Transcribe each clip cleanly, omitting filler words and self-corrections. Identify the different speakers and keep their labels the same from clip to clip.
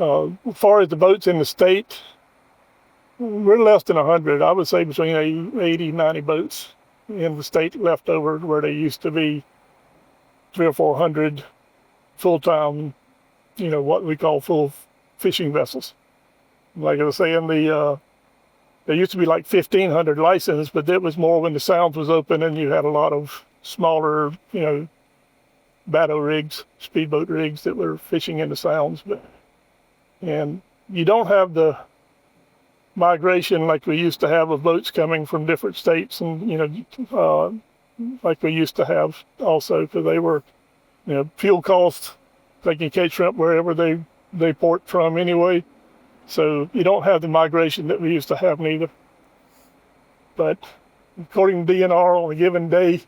Speaker 1: As far as the boats in the state, we're less than 100. I would say between 80, 90 boats in the state left over, where they used to be 300 or 400 full-time, what we call full fishing vessels. Like I was saying, there used to be like 1,500 licensed, but that was more when the Sounds was open and you had a lot of smaller, battle rigs, speedboat rigs that were fishing in the Sounds. And you don't have the migration like we used to have of boats coming from different states, and like we used to have also, because they were, fuel costs. They can catch shrimp wherever they port from anyway. So you don't have the migration that we used to have neither. But according to DNR, on a given day,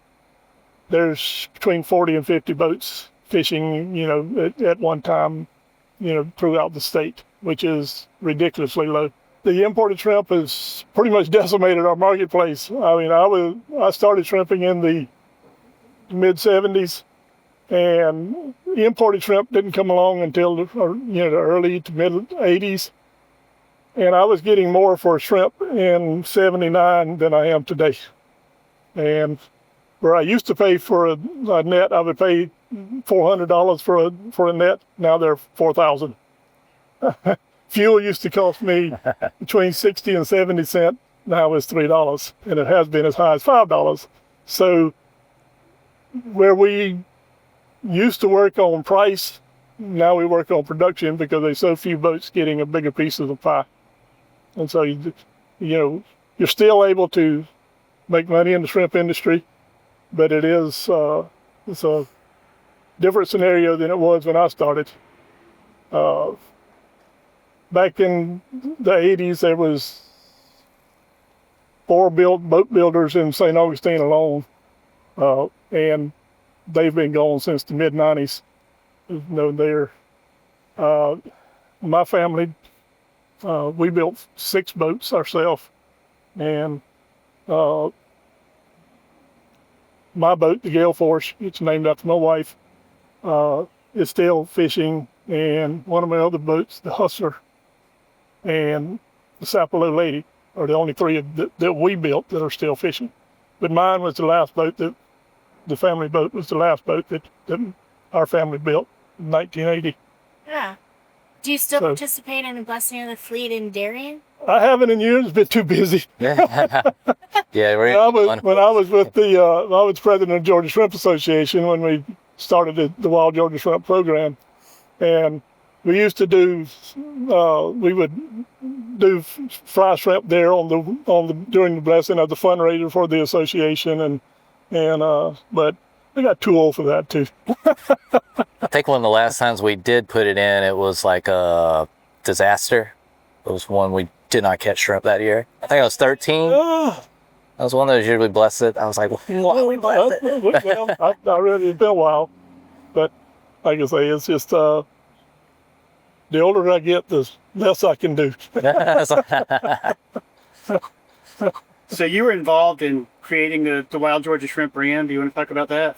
Speaker 1: there's between 40 and 50 boats fishing, at one time, throughout the state, which is ridiculously low. The imported shrimp has pretty much decimated our marketplace. I mean, I started shrimping in the mid-'70s, and the imported shrimp didn't come along until the early to mid-'80s. And I was getting more for shrimp in '79 than I am today. And where I used to pay for a net, I would pay $400 for a net. Now they're $4,000. Fuel used to cost me between 60 and 70 cents. Now it's $3, and it has been as high as $5. So where we used to work on price, now we work on production, because there's so few boats getting a bigger piece of the pie. And so, you're still able to make money in the shrimp industry, but it's a different scenario than it was when I started. Back in the '80s, there was 4 boat builders in St. Augustine alone, and they've been gone since the mid-'90s. There's no there. My family, we built 6 boats ourselves, and my boat, the Gale Force, it's named after my wife, is still fishing, and one of my other boats, the Hustler, and the Sapelo Lady, are the only 3 that we built that are still fishing. But mine was the last boat the family boat was the last boat that our family built in 1980.
Speaker 2: Yeah. Do you still participate in the Blessing of the Fleet in Darien?
Speaker 1: I haven't in years. It's been too busy.
Speaker 3: Yeah,
Speaker 1: when I was with I was president of Georgia Shrimp Association when we started the Wild Georgia Shrimp program, and we used to do we would do fry shrimp there during the blessing of the fundraiser for the association, but I got too old for that too.
Speaker 3: I think one of the last times we did put it in, it was like a disaster. It was one we did not catch shrimp that year. I think I was 13. That was one that was usually blessed. I was like, why are we blessed?
Speaker 1: Well, I really, it's been a while, but like I say, it's just the older I get, the less I can do.
Speaker 4: So you were involved in creating the Wild Georgia Shrimp brand. Do you want to talk about that?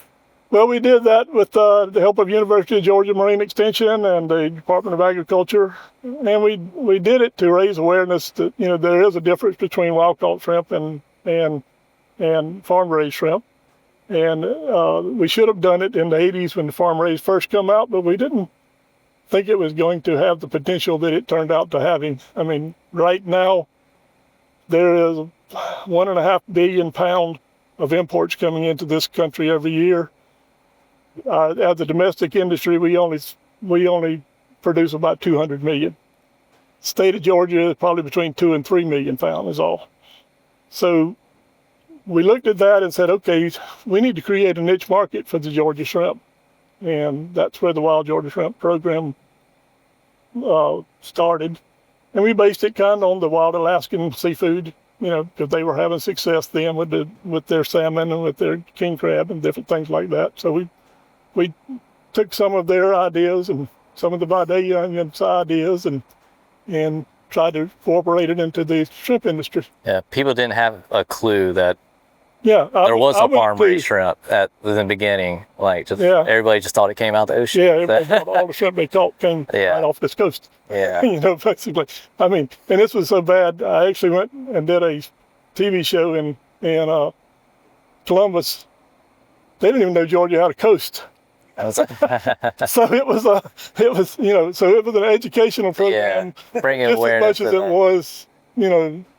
Speaker 1: Well, we did that with the help of University of Georgia Marine Extension and the Department of Agriculture, and we did it to raise awareness that there is a difference between wild caught shrimp and farm raised shrimp, and we should have done it in the '80s when the farm raised first come out, but we didn't think it was going to have the potential that it turned out to having. I mean, right now there is 1.5 billion pounds of imports coming into this country every year. As a domestic industry, we only produce about 200 million. State of Georgia is probably between 2 and 3 million pounds is all. So we looked at that and said, okay, we need to create a niche market for the Georgia shrimp. And that's where the Wild Georgia Shrimp program started. And we based it kind of on the wild Alaskan seafood, because they were having success then with their salmon and with their king crab and different things like that. So we took some of their ideas and some of the Vidalian's ideas and tried to incorporate it into the shrimp industry.
Speaker 3: Yeah, people didn't have a clue that
Speaker 1: Yeah,
Speaker 3: There was
Speaker 1: I
Speaker 3: a
Speaker 1: went
Speaker 3: farm raised shrimp at the beginning. Like, just everybody just thought it came out the ocean.
Speaker 1: Yeah, everybody thought all the shrimp they caught came right off this coast.
Speaker 3: Yeah.
Speaker 1: You know, basically. I mean, and this was so bad. I actually went and did a TV show in Columbus. They didn't even know Georgia had a coast.
Speaker 3: So
Speaker 1: it was so it was an educational program,
Speaker 3: bringing
Speaker 1: just
Speaker 3: awareness
Speaker 1: as much as it was,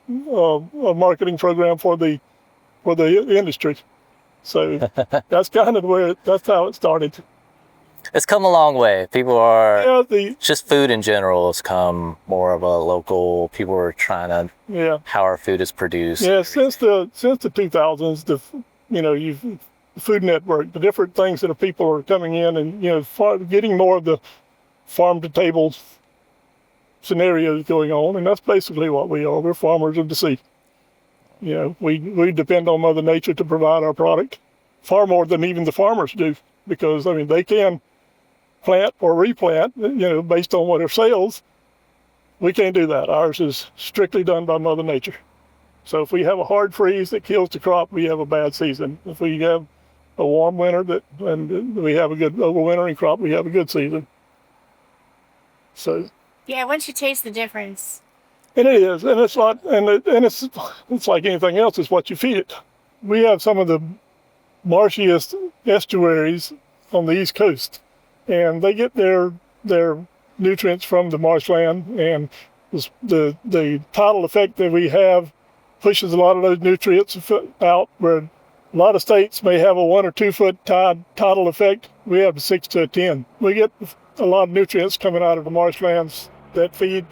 Speaker 1: a marketing program for the industry. So that's kind of that's how it started.
Speaker 3: It's come a long way. People are
Speaker 1: just
Speaker 3: food in general has come more of a local. People are trying to how our food is produced.
Speaker 1: Yeah, since the 2000s, you've Food Network, the different things that people are coming in and getting more of the farm to table scenarios going on, and that's basically what we are. We're farmers of the sea. We depend on Mother Nature to provide our product far more than even the farmers do, because I mean they can plant or replant, based on what it sells. We can't do that. Ours is strictly done by Mother Nature. So if we have a hard freeze that kills the crop, we have a bad season. If we have a warm winter and we have a good overwintering crop, we have a good season. So
Speaker 2: yeah, once you taste the difference.
Speaker 1: And it is, and it's not, and it's like anything else. It's what you feed it. We have some of the marshiest estuaries on the East Coast, and they get their nutrients from the marshland, and the tidal effect that we have pushes a lot of those nutrients out. Where a lot of states may have a 1 or 2 foot tidal effect, we have a 6 to a 10. We get a lot of nutrients coming out of the marshlands that feed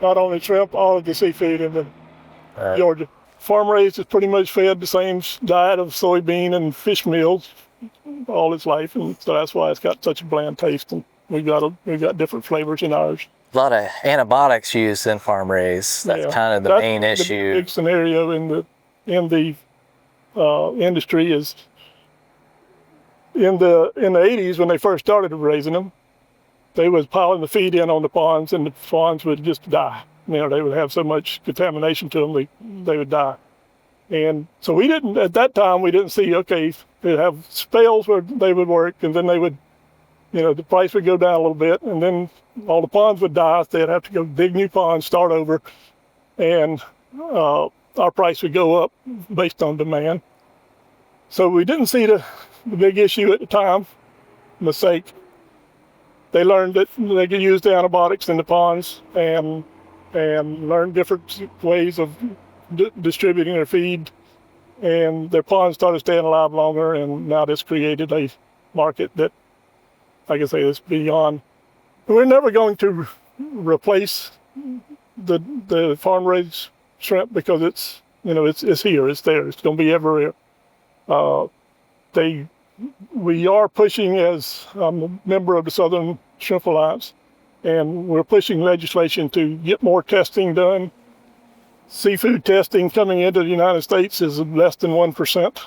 Speaker 1: not only shrimp, all of the seafood in Georgia. Farm raised is pretty much fed the same diet of soybean and fish meal all its life, and so that's why it's got such a bland taste. And we've got different flavors in ours.
Speaker 3: A lot of antibiotics used in farm raised. That's kind of the main issue.
Speaker 1: The big scenario in the industry is in the 80s when they first started raising them. They was piling the feed in on the ponds, and the ponds would just die. They would have so much contamination to them, they would die. And so at that time, we didn't see, okay, they'd have spells where they would work, and then they would, the price would go down a little bit, and then all the ponds would die. So they'd have to go dig new ponds, start over, and our price would go up based on demand. So we didn't see the big issue at the time, mistake. They learned that they could use the antibiotics in the ponds and learn different ways of distributing their feed, and their ponds started staying alive longer, and now this created a market that, like I say, is beyond. We're never going to replace the farm raised shrimp because it's here, it's there, it's going to be everywhere. We are pushing, as I'm a member of the Southern Shrimp Alliance, and we're pushing legislation to get more testing done. Seafood testing coming into the United States is less than 1%.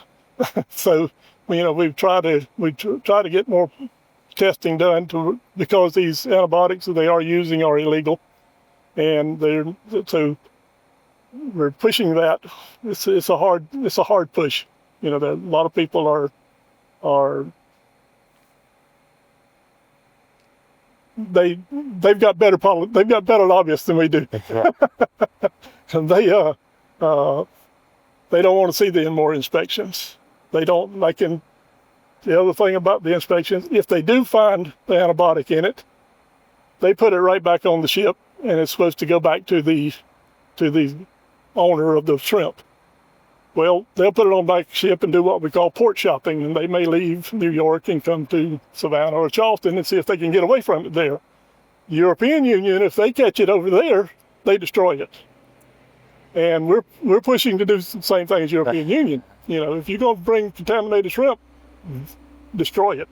Speaker 1: So, we try to get more testing done because these antibiotics that they are using are illegal, and so we're pushing that. It's a hard push. A lot of people are they've got better lobbyists than we do. And they don't want to see the more inspections. They don't like in the other thing about the inspections, if they do find the antibiotic in it, they put it right back on the ship, and it's supposed to go back to the owner of the shrimp. Well, they'll put it on back ship and do what we call port shopping, and they may leave New York and come to Savannah or Charleston and see if they can get away from it there. The European Union, if they catch it over there, they destroy it. And we're pushing to do the same thing as European Union. If you're going to bring contaminated shrimp, destroy it.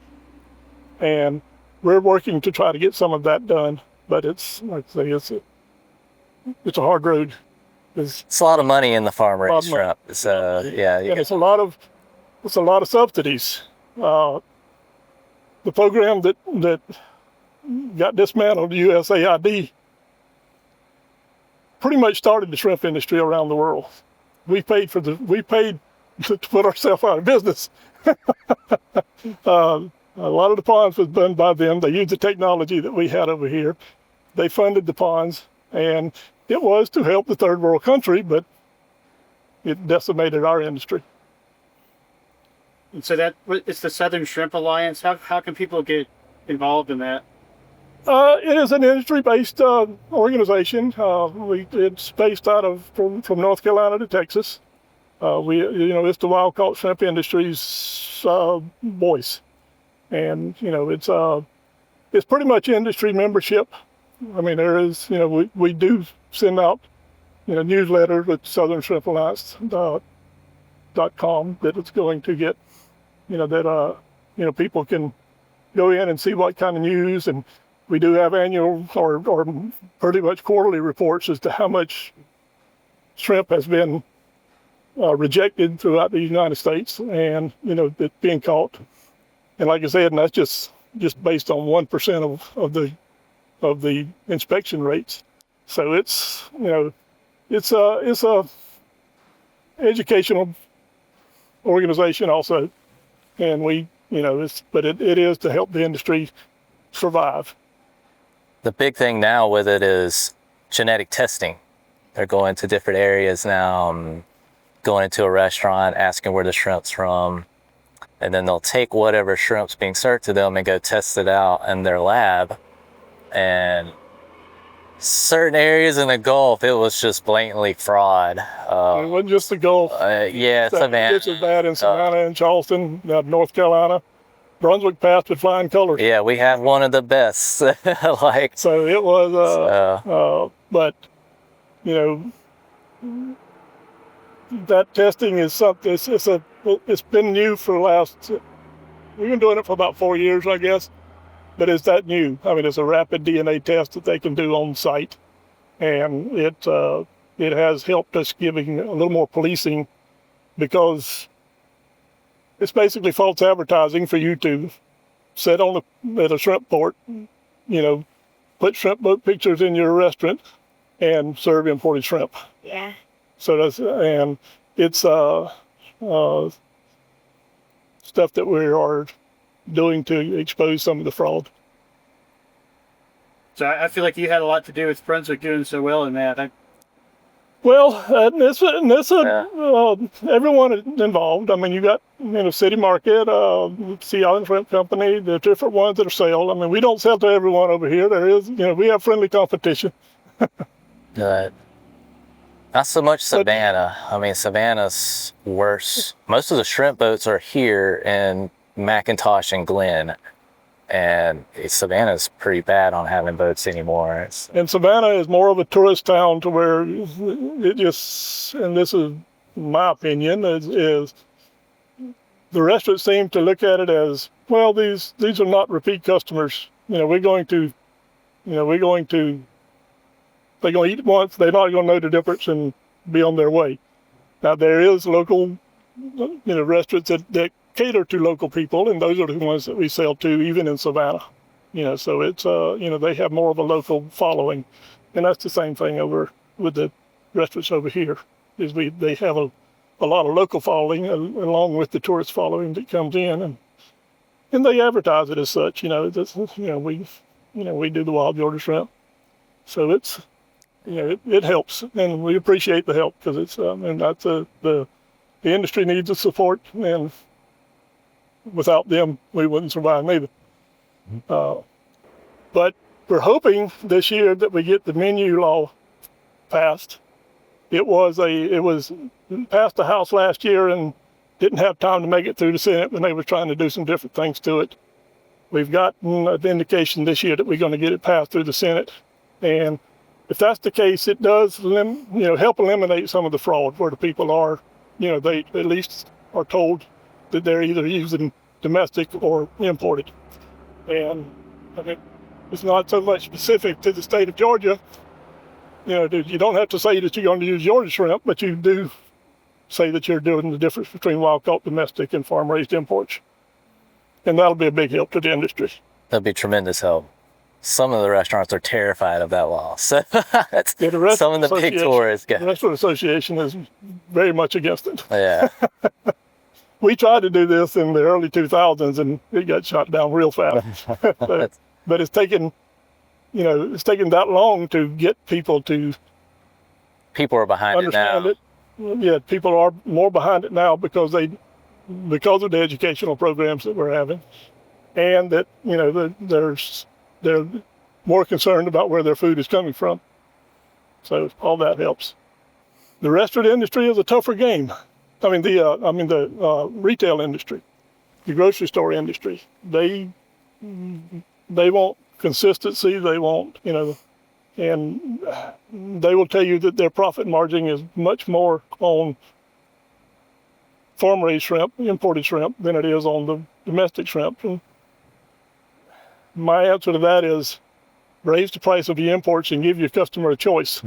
Speaker 1: And we're working to try to get some of that done, but it's, like I say, it's a hard road.
Speaker 3: It's a lot of money in the farm raised shrimp. So
Speaker 1: and it's a lot of subsidies. The program that got dismantled, USAID, pretty much started the shrimp industry around the world. We paid the to put ourselves out of business. A lot of the ponds was done by them. They used the technology that we had over here. They funded the ponds, and it was to help the third world country, but it decimated our industry.
Speaker 4: And so it's the Southern Shrimp Alliance. How can people get involved in that?
Speaker 1: It is an industry-based organization. It's based out of from North Carolina to Texas. It's the wild caught shrimp industry's voice, and it's pretty much industry membership. I mean, there is we do send out newsletters with southernshrimp.com that it's going to get people can go in and see what kind of news, and we do have annual or pretty much quarterly reports as to how much shrimp has been rejected throughout the United States, and that's being caught. And like I said, and that's just based on 1% of the inspection rates. So it's it's a educational organization also, and it is to help the industry survive.
Speaker 3: The big thing now with it is genetic testing. They're going to different areas now, going into a restaurant, asking where the shrimp's from, and then they'll take whatever shrimp's being served to them and go test it out in their lab. And certain areas in the Gulf, it was just blatantly fraud.
Speaker 1: It wasn't just the Gulf.
Speaker 3: Savannah.
Speaker 1: It's as bad in Savannah and Charleston, North Carolina. Brunswick passed with flying colors.
Speaker 3: Yeah, we have one of the best.
Speaker 1: So it was, but that testing is something. It's been new for the last. We've been doing it for about 4 years, I guess. But it's that new. I mean, it's a rapid DNA test that they can do on site, and it has helped us giving a little more policing, because it's basically false advertising for you to sit at a shrimp port, put shrimp boat pictures in your restaurant, and serve imported shrimp.
Speaker 2: Yeah.
Speaker 1: So it's stuff that we are doing to expose some of the fraud.
Speaker 4: So I feel like you had a lot to do with Brunswick doing so well in that.
Speaker 1: Everyone involved. I mean, you got City Market, Sea Island Shrimp Company, the different ones that are sold. I mean, we don't sell to everyone over here. There is, we have friendly competition.
Speaker 3: Not so much Savannah. I mean, Savannah's worse. Most of the shrimp boats are here in McIntosh and Glen, and Savannah's pretty bad on having boats anymore.
Speaker 1: And Savannah is more of a tourist town, to where it just, and this is my opinion, is the restaurants seem to look at it as, well, these are not repeat customers. They're going to eat once, they're not going to know the difference and be on their way. Now, there is local restaurants that cater to local people, and those are the ones that we sell to, even in Savannah. So it's they have more of a local following, and that's the same thing over with the restaurants over here. They have a lot of local following along with the tourist following that comes in, and they advertise it as such. We do the wild Georgia shrimp, so it's it helps, and we appreciate the help, because it's and that's the industry needs the support, and without them, we wouldn't survive either. But we're hoping this year that we get the menu law passed. It was passed the House last year and didn't have time to make it through the Senate when they were trying to do some different things to it. We've gotten an indication this year that we're going to get it passed through the Senate, and if that's the case, it does help eliminate some of the fraud, where the people are, they at least are told that they're either using domestic or imported. And I mean, it's not so much specific to the state of Georgia. You don't have to say that you're going to use Georgia shrimp, but you do say that you're doing the difference between wild-caught domestic and farm-raised imports. And that'll be a big help to the industry.
Speaker 3: That'll be tremendous help. some of the restaurants are terrified of that law. So that's
Speaker 1: Yeah, the restaurant
Speaker 3: some of the big
Speaker 1: association-
Speaker 3: tourists.
Speaker 1: The
Speaker 3: Yeah.
Speaker 1: Restaurant Association is very much against it.
Speaker 3: Yeah.
Speaker 1: We tried to do this in the early 2000s and it got shot down real fast. But it's taken, it's taken that long to get people to
Speaker 3: People are behind
Speaker 1: understand
Speaker 3: it now.
Speaker 1: it. Yeah, people are more behind it now because of the educational programs that we're having, and that they're more concerned about where their food is coming from. So all that helps. The restaurant industry is a tougher game. The retail industry, the grocery store industry. They want consistency. They want and they will tell you that their profit margin is much more on farm-raised shrimp, imported shrimp, than it is on the domestic shrimp. And my answer to that is raise the price of the imports and give your customer a choice.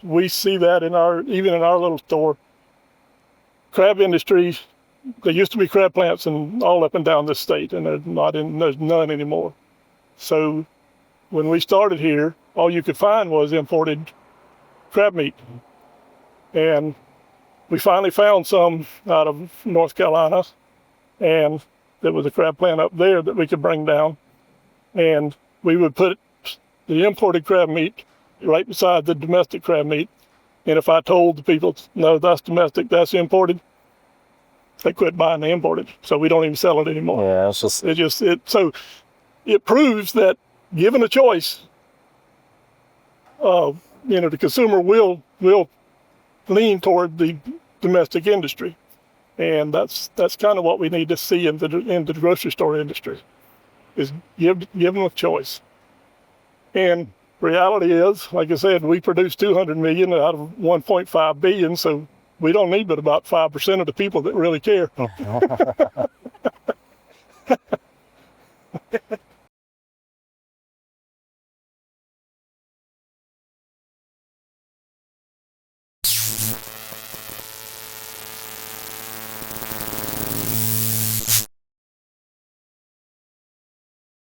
Speaker 1: We see that even in our little store. Crab industry, there used to be crab plants all up and down this state, and there's none anymore. So when we started here, all you could find was imported crab meat. And we finally found some out of North Carolina, and there was a crab plant up there that we could bring down. And we would put the imported crab meat right beside the domestic crab meat. And if I told the people, no, that's domestic, that's imported, they quit buying the imported. So we don't even sell it anymore.
Speaker 3: Yeah, it's just
Speaker 1: So it proves that given a choice, the consumer will lean toward the domestic industry, and that's kind of what we need to see in the grocery store industry, is give them a choice. And reality is, like I said, we produce 200 million out of 1.5 billion, so we don't need but about 5% of the people that really care.